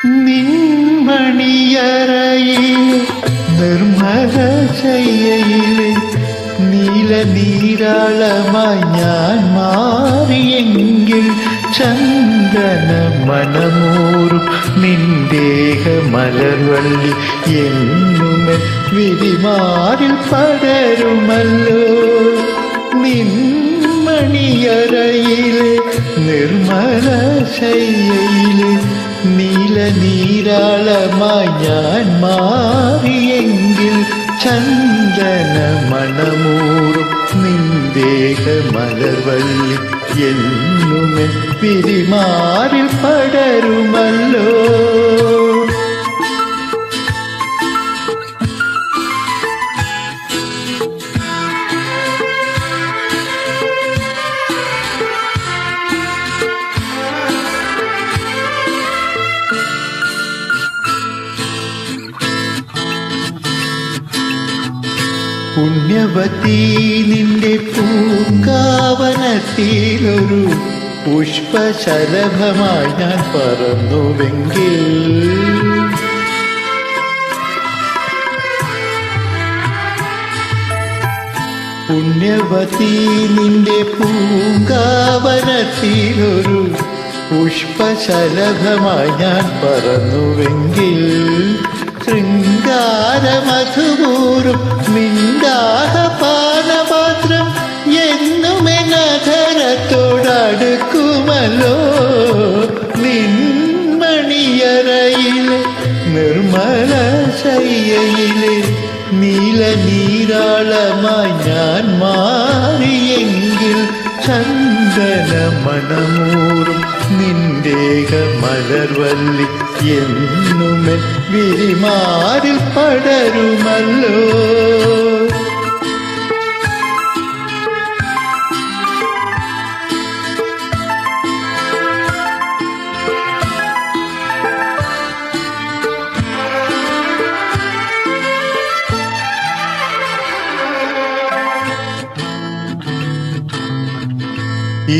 നിൻമണിയറയിലെ നിർമ്മല ശയ്യയിലെ നീല നീരാളമായി ഞാൻ മാറിയെങ്കിൽ ചന്ദന മണമൂറും നിന്ദേഹ മലർവള്ളി എന്നുമെ വിരിമാറിൽ പടരുമല്ലോ. നിൻമണിയറയിലെ നിർമ്മല ശയ്യയിലെ നീല നീരാളമായി ഞാൻ മാറിയെങ്കിൽ ചന്ദന മണമൂറും നിന്ദേഹ മലർവള്ളി എന്നുമെ പിരിമാറിൽ പടരുമല്ലോ. പുണ്യവതി നിന്റെ പൂങ്കാവനത്തിലൊരു പുഷ്പശലഭമായി ഞാൻ പറന്നുവെങ്കിൽ പുണ്യവതി നിന്റെ പൂങ്കാവനത്തിലൊരു പുഷ്പശലഭമായി ഞാൻ പറന്നുവെങ്കിൽ ശൃംഗാരമധുപൂറും മിണ്ടാഹപാനപാത്രം എന്നുമെനധരത്തോടടുക്കുമല്ലോ. നിൻമണിയറയിലെ നിർമ്മല ശയ്യയിലെ നീല നീരാളമായി ഞാൻ മാറിയെങ്കിൽ ചന്ദന മണമൂറും നിന്ദേഹ മലർവള്ളി എന്നുമെ വിരിമാറിൽ പടരുമല്ലോ.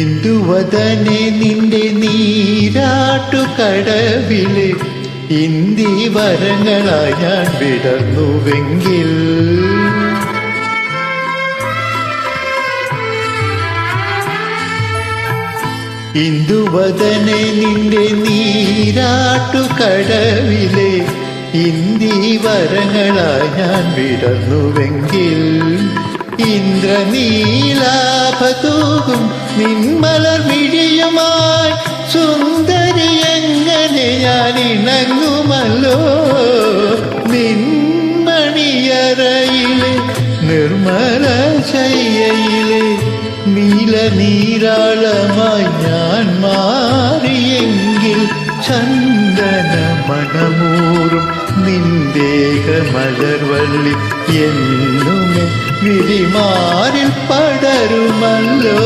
ഇന്ദുവദനെ നിന്റെ നീരാട്ടുകടവിലെ ഇന്ദിവരങ്ങളായി ഞാൻ വിടർന്നുവെങ്കിൽ ഇന്ദുവദനെ നിന്റെ നീരാട്ടുകടവിലെ ഇന്ദിവരങ്ങളായി ഞാൻ വിടർന്നുവെങ്കിൽ ഇന്ദ്രനീലാഭതൂകും നിന്മലർ മിഴിയുമായി സുന്ദരി എങ്ങനെ ഞാൻ ഇണങ്ങുമല്ലോ. നിൻമണിയറയിലെ നിർമ്മല ശയ്യയിലെ നീല നീരാളമായി ഞാൻ മാറിയെങ്കിൽ ചന്ദന മണമൂറും നിന്ദേഹ മലർവള്ളി എന്നുമെ വിരിമാറിൽ പടരുമല്ലോ.